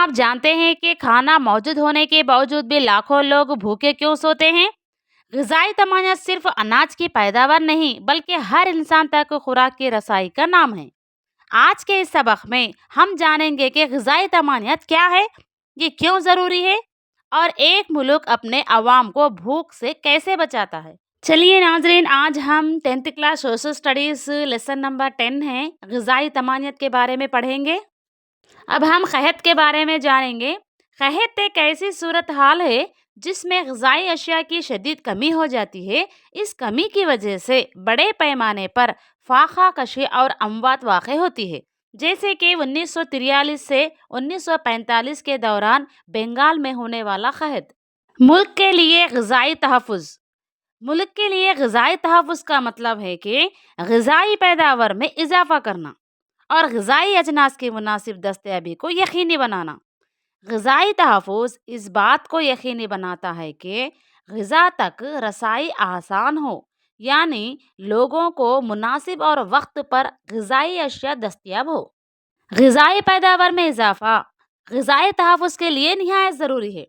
آپ جانتے ہیں کہ کھانا موجود ہونے کے باوجود بھی لاکھوں لوگ بھوکے کیوں سوتے ہیں؟ غذائی تمانیت صرف اناج کی پیداوار نہیں بلکہ ہر انسان تک خوراک کی رسائی کا نام ہے۔ آج کے اس سبق میں ہم جانیں گے کہ غذائی تمانیت کیا ہے، یہ کیوں ضروری ہے اور ایک ملک اپنے عوام کو بھوک سے کیسے بچاتا ہے۔ چلیے ناظرین، آج ہم 10th class social studies lesson number 10 ہے غذائی تمانیت کے بارے میں پڑھیں گے۔ اب ہم قحط کے بارے میں جانیں گے۔ قحط ایک ایسی صورتحال ہے جس میں غذائی اشیاء کی شدید کمی ہو جاتی ہے۔ اس کمی کی وجہ سے بڑے پیمانے پر فاقہ کشی اور اموات واقع ہوتی ہے، جیسے کہ 1943 سے 1945 کے دوران بنگال میں ہونے والا قحط۔ ملک کے لیے غذائی تحفظ۔ ملک کے لیے غذائی تحفظ کا مطلب ہے کہ غذائی پیداوار میں اضافہ کرنا اور غذائی اجناس کی مناسب دستیابی کو یقینی بنانا۔ غذائی تحفظ اس بات کو یقینی بناتا ہے کہ غذا تک رسائی آسان ہو، یعنی لوگوں کو مناسب اور وقت پر غذائی اشیاء دستیاب ہو۔ غذائی پیداوار میں اضافہ غذائی تحفظ کے لیے نہایت ضروری ہے۔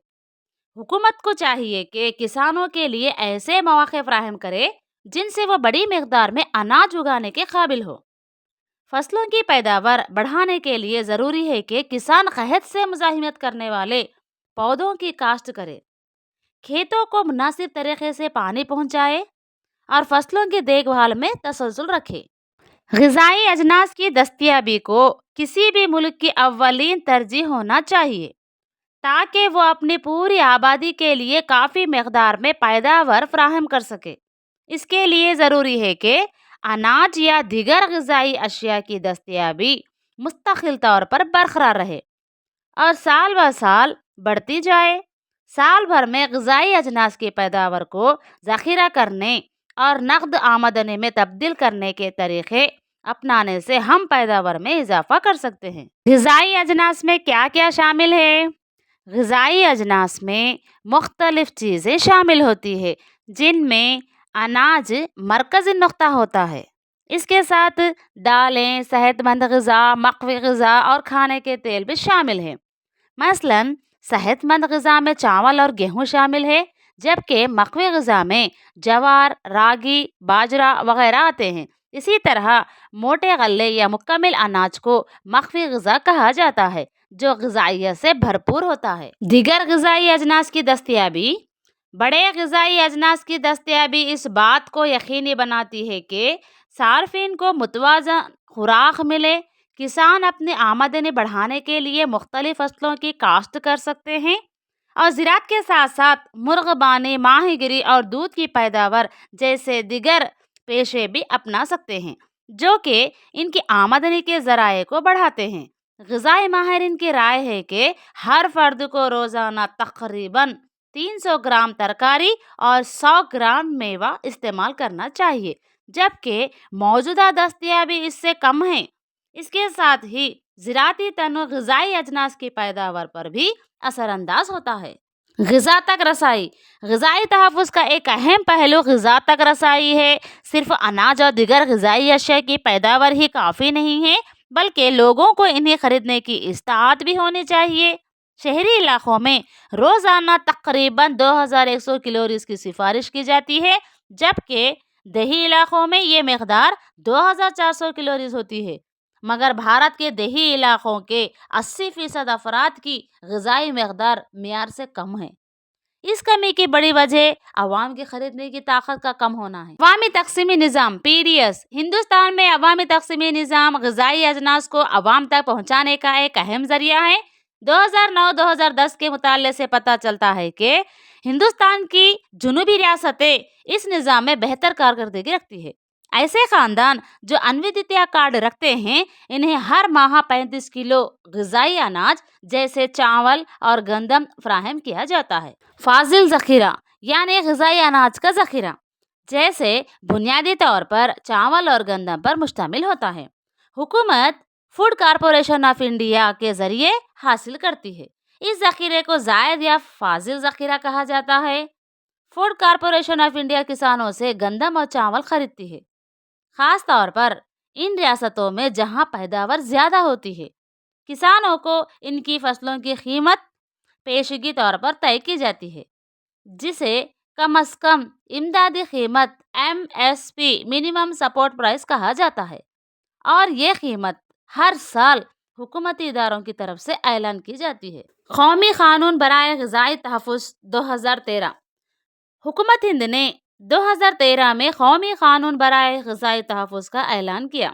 حکومت کو چاہیے کہ کسانوں کے لیے ایسے مواقع فراہم کرے جن سے وہ بڑی مقدار میں اناج اگانے کے قابل ہو۔ فصلوں کی پیداوار بڑھانے کے لیے ضروری ہے کہ کسان قحط سے مزاحمت کرنے والے پودوں کی کاشت کرے، کھیتوں کو مناسب طریقے سے پانی پہنچائے اور فصلوں کی دیکھ بھال میں تسلسل رکھے۔ غذائی اجناس کی دستیابی کو کسی بھی ملک کی اولین ترجیح ہونا چاہیے تاکہ وہ اپنی پوری آبادی کے لیے کافی مقدار میں پیداوار فراہم کر سکے۔ اس کے لیے ضروری ہے کہ اناج یا دیگر غذائی اشیاء کی دستیابی مستقل طور پر برقرار رہے اور سال بہ سال بڑھتی جائے۔ سال بھر میں غذائی اجناس کی پیداوار کو ذخیرہ کرنے اور نقد آمدنی میں تبدیل کرنے کے طریقے اپنانے سے ہم پیداوار میں اضافہ کر سکتے ہیں۔ غذائی اجناس میں کیا کیا شامل ہے؟ غذائی اجناس میں مختلف چیزیں شامل ہوتی ہیں جن میں اناج مرکزی نقطہ ہوتا ہے۔ اس کے ساتھ دالیں، صحت مند غذا، مقوی غذا اور کھانے کے تیل بھی شامل ہیں۔ مثلاً صحت مند غذا میں چاول اور گیہوں شامل ہے، جبکہ مقوی غذا میں جوار، راگی، باجرا وغیرہ آتے ہیں۔ اسی طرح موٹے غلے یا مکمل اناج کو مقوی غذا کہا جاتا ہے جو غذائیت سے بھرپور ہوتا ہے۔ دیگر غذائی اجناس کی دستیابی۔ بڑے غذائی اجناس کی دستیابی اس بات کو یقینی بناتی ہے کہ صارفین کو متوازن خوراک ملے۔ کسان اپنی آمدنی بڑھانے کے لیے مختلف فصلوں کی کاشت کر سکتے ہیں اور زراعت کے ساتھ ساتھ مرغبانی، ماہی گیری اور دودھ کی پیداوار جیسے دیگر پیشے بھی اپنا سکتے ہیں جو کہ ان کی آمدنی کے ذرائع کو بڑھاتے ہیں۔ غذائی ماہرین کی رائے ہے کہ ہر فرد کو روزانہ تقریباً 300 گرام ترکاری اور 100 گرام میوہ استعمال کرنا چاہیے، جبکہ موجودہ دستیابی اس سے کم ہے۔ اس کے ساتھ ہی زراعتی تنوع غذائی اجناس کی پیداوار پر بھی اثر انداز ہوتا ہے۔ غذا تک رسائی۔ غذائی تحفظ کا ایک اہم پہلو غذا تک رسائی ہے۔ صرف اناج اور دیگر غذائی اشیاء کی پیداوار ہی کافی نہیں ہے، بلکہ لوگوں کو انہیں خریدنے کی استطاعت بھی ہونی چاہیے۔ شہری علاقوں میں روزانہ تقریباً 2100 کیلوریز کی سفارش کی جاتی ہے، جبکہ دیہی علاقوں میں یہ مقدار 2400 کیلوریز ہوتی ہے۔ مگر بھارت کے دیہی علاقوں کے 80% افراد کی غذائی مقدار معیار سے کم ہے۔ اس کمی کی بڑی وجہ عوام کی خریدنے کی طاقت کا کم ہونا ہے۔ عوامی تقسیمی نظام (PDS). ہندوستان میں عوامی تقسیمی نظام غذائی اجناس کو عوام تک پہنچانے کا ایک اہم ذریعہ ہے۔ 2009-2010 کے مطالعے سے پتہ چلتا ہے کہ ہندوستان کی جنوبی ریاستیں اس نظام میں بہتر کارکردگی رکھتی ہیں۔ ایسے خاندان جو انودیتیہ کارڈ رکھتے ہیں انہیں ہر ماہ 35 کلو غذائی اناج جیسے چاول اور گندم فراہم کیا جاتا ہے۔ فاضل ذخیرہ یعنی غذائی اناج کا ذخیرہ جیسے بنیادی طور پر چاول اور گندم پر مشتمل ہوتا ہے۔ حکومت فوڈ کارپوریشن آف انڈیا کے ذریعے حاصل کرتی ہے۔ اس ذخیرے کو زائد یا فاضل ذخیرہ کہا جاتا ہے۔ فوڈ کارپوریشن آف انڈیا کسانوں سے گندم اور چاول خریدتی ہے، خاص طور پر ان ریاستوں میں جہاں پیداوار زیادہ ہوتی ہے۔ کسانوں کو ان کی فصلوں کی قیمت پیشگی طور پر طے کی جاتی ہے، جسے کم از کم امدادی قیمت MSP منیمم سپورٹ پرائس کہا جاتا ہے، اور یہ قیمت ہر سال حکومتی اداروں کی طرف سے اعلان کی جاتی ہے۔ قومی قانون برائے غذائی تحفظ 2013۔ حکومت ہند نے 2013 میں قومی قانون برائے غذائی تحفظ کا اعلان کیا،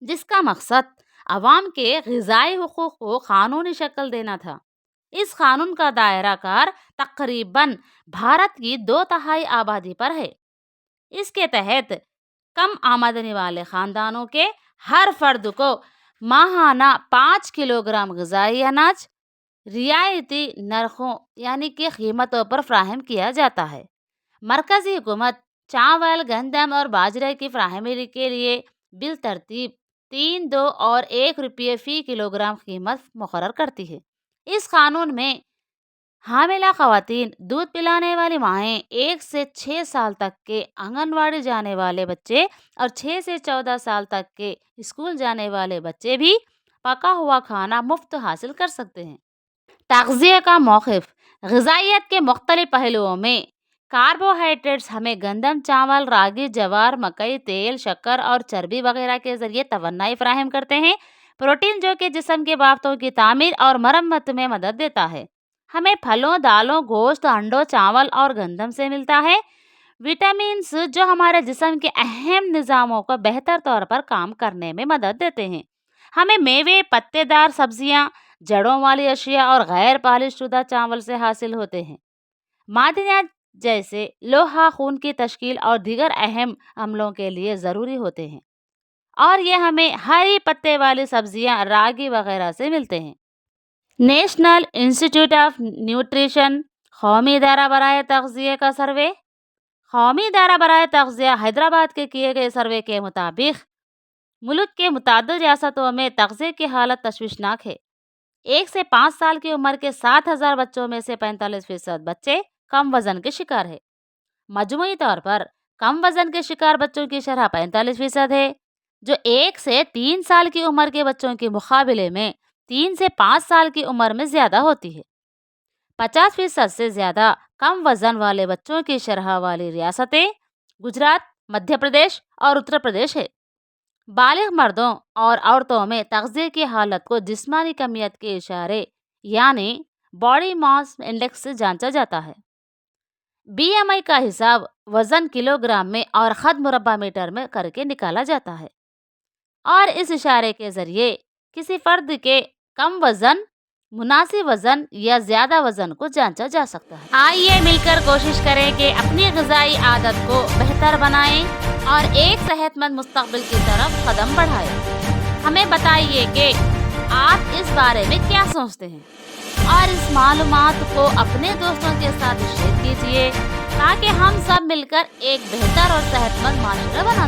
جس کا مقصد عوام کے غذائی حقوق کو قانونی شکل دینا تھا۔ اس قانون کا دائرہ کار تقریباً بھارت کی 2/3 آبادی پر ہے۔ اس کے تحت کم آمدنی والے خاندانوں کے ہر فرد کو ماہانہ 5 کلو گرام غذائی اناج رعایتی نرخوں یعنی کہ قیمتوں پر فراہم کیا جاتا ہے۔ مرکزی حکومت چاول، گندم اور باجرے کی فراہمی کے لیے بالترتیب 3، 2 اور 1 روپے فی کلو گرام قیمت مقرر کرتی ہے۔ اس قانون میں حاملہ خواتین، دودھ پلانے والی مائیں، 1 سے 6 سال تک کے آنگن واڑی جانے والے بچے اور 6 سے 14 سال تک کے اسکول جانے والے بچے بھی پکا ہوا کھانا مفت حاصل کر سکتے ہیں۔ تغذیہ کا موقف۔ غذائیت کے مختلف پہلوؤں میں کاربوہائیڈریٹس ہمیں گندم، چاول، راگی، جوار، مکئی، تیل، شکر اور چربی وغیرہ کے ذریعے توانائی فراہم کرتے ہیں۔ پروٹین جو کہ جسم کے بافتوں کی تعمیر اور مرمت میں مدد دیتا ہے، ہمیں پھلوں، دالوں، گوشت، انڈوں، چاول اور گندم سے ملتا ہے۔ وٹامنز جو ہمارے جسم کے اہم نظاموں کو بہتر طور پر کام کرنے میں مدد دیتے ہیں، ہمیں میوے، پتے دار سبزیاں، جڑوں والی اشیاء اور غیر پالش شدہ چاول سے حاصل ہوتے ہیں۔ معدنیات جیسے لوہا خون کی تشکیل اور دیگر اہم عملوں کے لیے ضروری ہوتے ہیں، اور یہ ہمیں ہری پتے والی سبزیاں، راگی وغیرہ سے ملتے ہیں۔ نیشنل انسٹیٹیوٹ آف نیوٹریشن قومی ادارہ برائے تغذیہ کا سروے۔ قومی ادارہ برائے تغذیہ حیدرآباد کے کیے گئے سروے کے مطابق ملک کے متعدد ریاستوں میں تغذیہ کی حالت تشویشناک ہے۔ 1 سے 5 سال کی عمر کے 7,000 بچوں میں سے 45% بچے کم وزن کے شکار ہیں۔ مجموعی طور پر کم وزن کے شکار بچوں کی شرح 45% ہے، جو 1 سے 3 سال کی عمر کے بچوں کے مقابلے میں 3 سے 5 سال کی عمر میں زیادہ ہوتی ہے۔ 50% سے زیادہ کم وزن والے بچوں کی شرح والی ریاستیں گجرات، مدھیہ پردیش اور اتر پردیش ہے۔ بالغ مردوں اور عورتوں میں تغذیہ کی حالت کو جسمانی کمیت کے اشارے یعنی باڈی ماس انڈیکس سے جانچا جاتا ہے۔ BMI کا حساب وزن کلو گرام میں اور خط مربع میٹر میں کر کے نکالا جاتا ہے، اور اس اشارے کے ذریعے کسی فرد کے کم وزن، مناسب وزن یا زیادہ وزن کو جانچا جا سکتا ہے۔ آئیے مل کر کوشش کریں کہ اپنی غذائی عادت کو بہتر بنائیں اور ایک صحت مند مستقبل کی طرف قدم بڑھائیں۔ ہمیں بتائیے کہ آپ اس بارے میں کیا سوچتے ہیں، اور اس معلومات کو اپنے دوستوں کے ساتھ شیئر کیجیے تاکہ ہم سب مل کر ایک بہتر اور صحت مند معاشرہ بنا سکیں۔